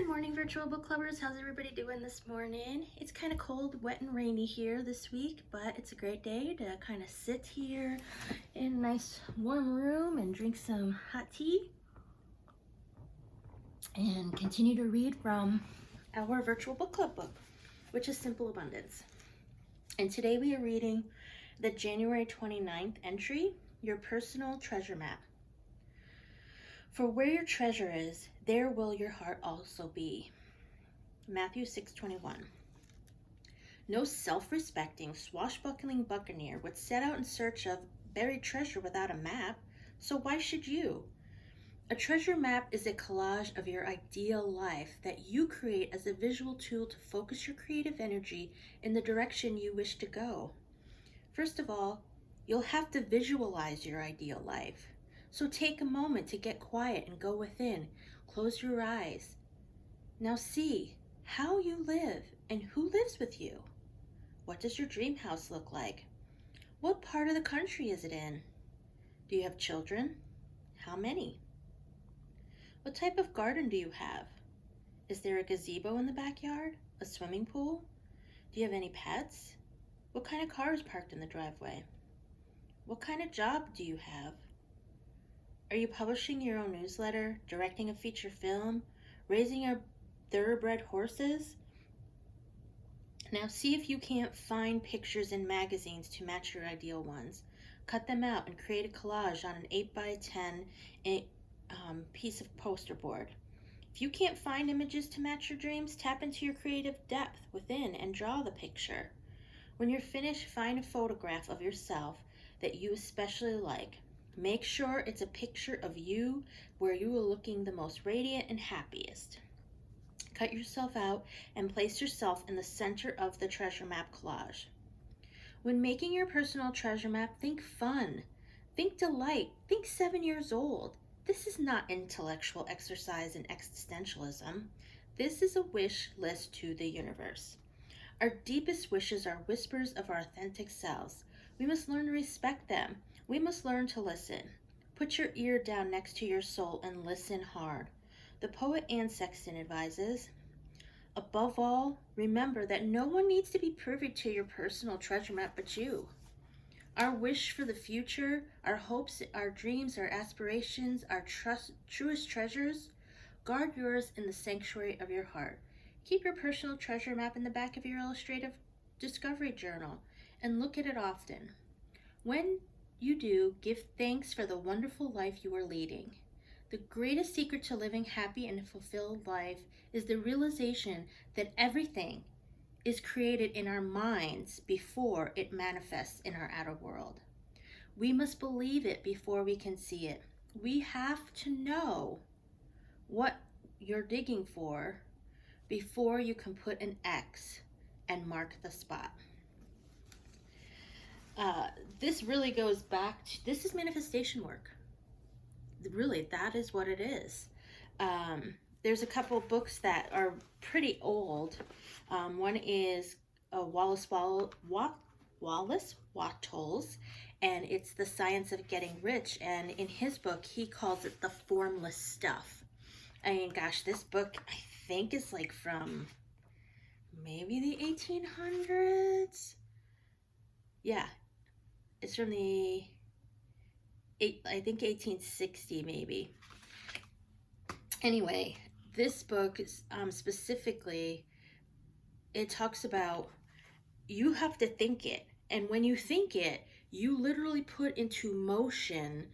Good morning, virtual book clubbers. How's everybody doing this morning? It's kind of cold, wet, and rainy here this week, but it's a great day to kind of sit here in a nice warm room and drink some hot tea and continue to read from our virtual book club book, which is Simple Abundance. And today we are reading the January 29th entry, Your Personal Treasure Map. For where your treasure is, there will your heart also be. Matthew 6:21. No self-respecting, swashbuckling buccaneer would set out in search of buried treasure without a map, so why should you? A treasure map is a collage of your ideal life that you create as a visual tool to focus your creative energy in the direction you wish to go. First of all, you'll have to visualize your ideal life. So take a moment to get quiet and go within. Close your eyes. Now see how you live and who lives with you. What does your dream house look like? What part of the country is it in? Do you have children? How many? What type of garden do you have? Is there a gazebo in the backyard? A swimming pool? Do you have any pets? What kind of car is parked in the driveway? What kind of job do you have? Are you publishing your own newsletter, directing a feature film, raising your thoroughbred horses? Now see if you can't find pictures in magazines to match your ideal ones. Cut them out and create a collage on an 8x10 piece of poster board. If you can't find images to match your dreams, tap into your creative depth within and draw the picture. When you're finished, find a photograph of yourself that you especially like. Make sure it's a picture of you where you are looking the most radiant and happiest. Cut yourself out and place yourself in the center of the treasure map collage. When making your personal treasure map, think fun, think delight, think 7 years old. This is not intellectual exercise in existentialism. This is a wish list to the universe. Our deepest wishes are whispers of our authentic selves. We must learn to respect them. We must learn to listen. Put your ear down next to your soul and listen hard. The poet Anne Sexton advises, above all, remember that no one needs to be privy to your personal treasure map but you. Our wish for the future, our hopes, our dreams, our aspirations, our truest treasures, guard yours in the sanctuary of your heart. Keep your personal treasure map in the back of your illustrative discovery journal and look at it often. When you do, give thanks for the wonderful life you are leading. The greatest secret to living happy and fulfilled life is the realization that everything is created in our minds before it manifests in our outer world. We must believe it before we can see it. We have to know what you're digging for before you can put an X and mark the spot. This really goes back to, this is manifestation work. Really, that is what it is. There's a couple books that are pretty old. One is Wallace Wattles, and it's The Science of Getting Rich. And in his book, he calls it the formless stuff. I mean, gosh, this book I think is like from maybe the 1800s. Yeah, it's from the I think 1860 maybe. Anyway, this book is, specifically, it talks about you have to think it, and when you think it, you literally put into motion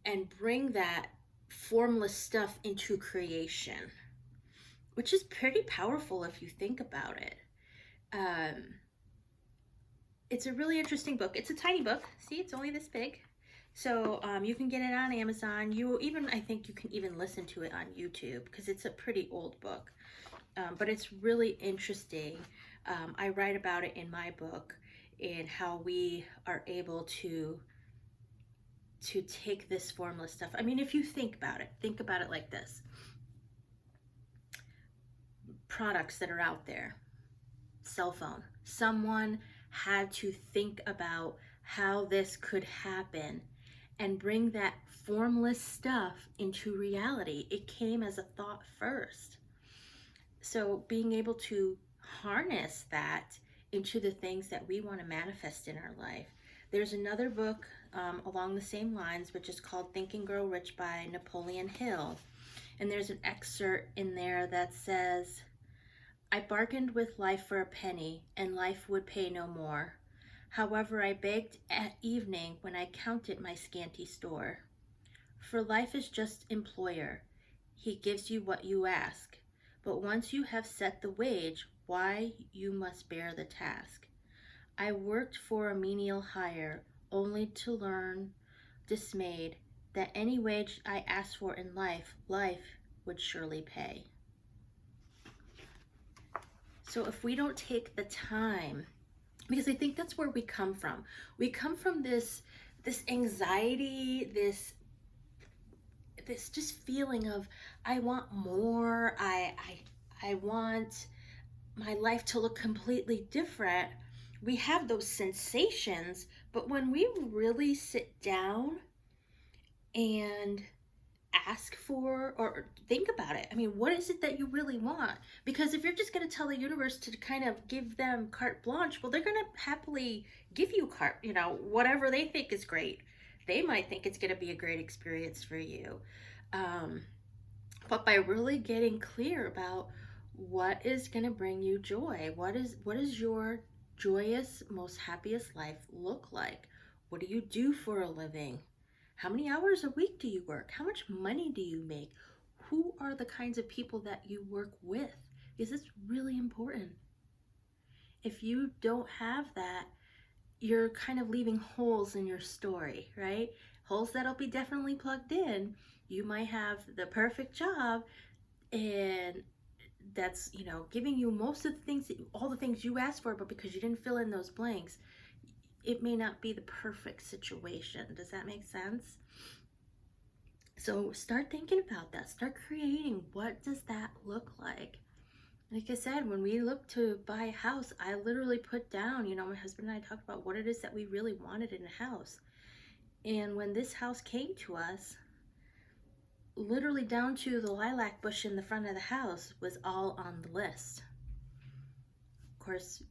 and bring that formless stuff into creation, which is pretty powerful if you think about it. It's a really interesting book. It's a tiny book. See, it's only this big. So you can get it on Amazon. I think you can even listen to it on YouTube because it's a pretty old book. But it's really interesting. I write about it in my book and how we are able to take this formless stuff. I mean, if you think about it like this. Products that are out there, cell phone. Someone had to think about how this could happen and bring that formless stuff into reality. It came as a thought first. So being able to harness that into the things that we want to manifest in our life. There's another book along the same lines, which is called Think and Grow Rich by Napoleon Hill. And there's an excerpt in there that says, I bargained with life for a penny, and life would pay no more. However, I begged at evening when I counted my scanty store. For life is just employer. He gives you what you ask. But once you have set the wage, why, you must bear the task. I worked for a menial hire, only to learn, dismayed, that any wage I asked for in life, life would surely pay. So if we don't take the time, because I think that's where we come from. We come from this anxiety, this just feeling of, I want more, I want my life to look completely different. We have those sensations, but when we really sit down and ask for, or think about it, I mean, what is it that you really want? Because if you're just going to tell the universe to kind of give them carte blanche, well, they're going to happily give you whatever they think is great. They might think it's going to be a great experience for you. But by really getting clear about what is going to bring you joy, what is your joyous, most happiest life look like? What do you do for a living? How many hours a week do you work? How much money do you make? Who are the kinds of people that you work with? Because it's really important. If you don't have that, you're kind of leaving holes in your story, right? Holes that'll be definitely plugged in. You might have the perfect job, and that's, giving you most of the things, all the things you asked for, but because you didn't fill in those blanks, it may not be the perfect situation. Does that make sense? So start thinking about that. Start creating. What does that look like? Like I said, when we look to buy a house, I literally put down, my husband and I talked about what it is that we really wanted in a house. And when this house came to us, literally down to the lilac bush in the front of the house was all on the list. Of course,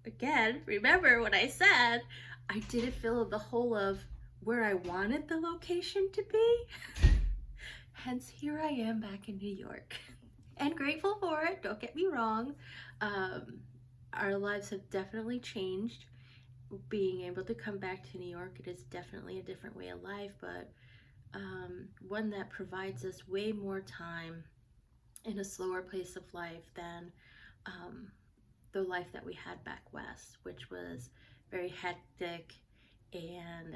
again, remember what I said, I didn't fill the hole of where I wanted the location to be. Hence, here I am back in New York. And grateful for it, don't get me wrong. Our lives have definitely changed. Being able to come back to New York, it is definitely a different way of life, but one that provides us way more time in a slower pace of life than the life that we had back west, which was very hectic and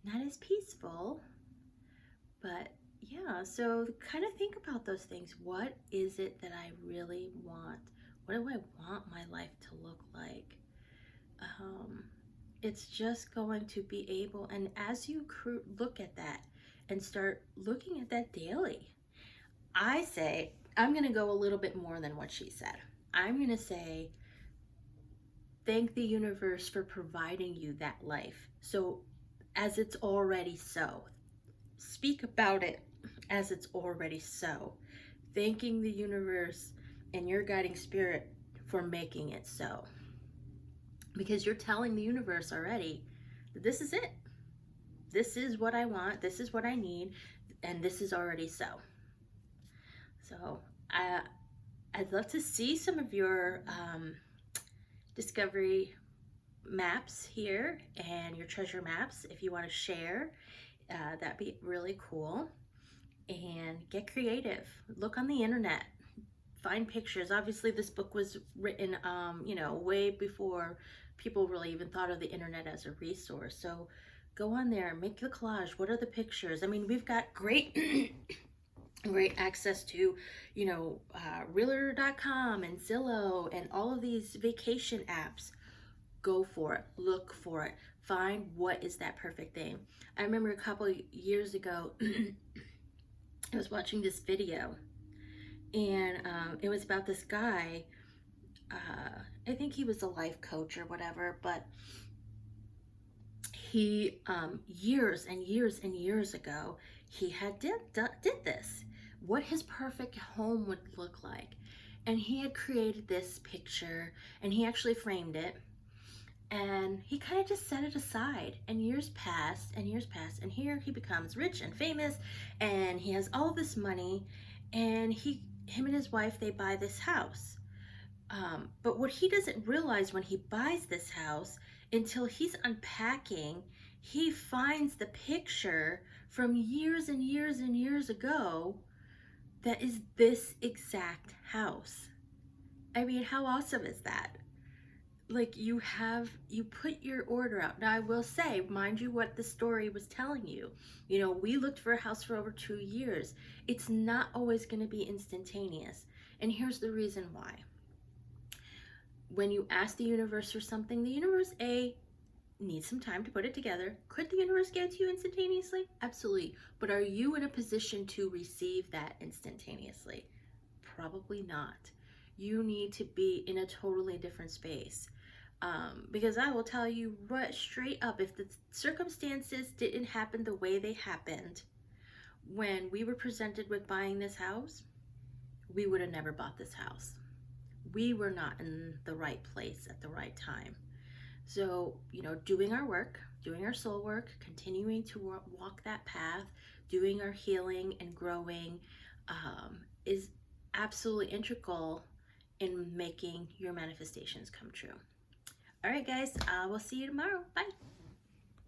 not as peaceful. But yeah, so kind of think about those things. What is it that I really want? What do I want my life to look like? It's just going to be able, and as you look at that and start looking at that daily, I say, I'm going to go a little bit more than what she said. I'm going to say, thank the universe for providing you that life. So as it's already so. Speak about it as it's already so. Thanking the universe and your guiding spirit for making it so. Because you're telling the universe already that this is it. This is what I want. This is what I need. And this is already so. So I'd love to see some of your discovery maps here and your treasure maps if you want to share. That'd be really cool. And get creative. Look on the internet. Find pictures. Obviously, this book was written, way before people really even thought of the internet as a resource. So go on there, make the collage. What are the pictures? I mean, we've got great access to, realtor.com and Zillow and all of these vacation apps. Go for it. Look for it. Find what is that perfect thing. I remember a couple of years ago, I was watching this video, and it was about this guy. I think he was a life coach or whatever, but he years and years and years ago, he had did this, what his perfect home would look like. And he had created this picture, and he actually framed it, and he kind of just set it aside. And years passed and years passed, and here he becomes rich and famous, and he has all this money, and him and his wife, they buy this house. But what he doesn't realize when he buys this house, until he's unpacking, he finds the picture from years and years and years ago that is this exact house. I mean, how awesome is that? Like, you put your order out. Now, I will say, mind you, what the story was telling you. You know, we looked for a house for over 2 years. It's not always going to be instantaneous. And here's the reason why. When you ask the universe for something, the universe, needs some time to put it together. Could the universe get it to you instantaneously? Absolutely. But are you in a position to receive that instantaneously? Probably not. You need to be in a totally different space. Because I will tell you right straight up, if the circumstances didn't happen the way they happened when we were presented with buying this house, we would have never bought this house. We were not in the right place at the right time. So, you know, doing our work, doing our soul work, continuing to walk that path, doing our healing and growing is absolutely integral in making your manifestations come true. All right, guys, we'll see you tomorrow. Bye.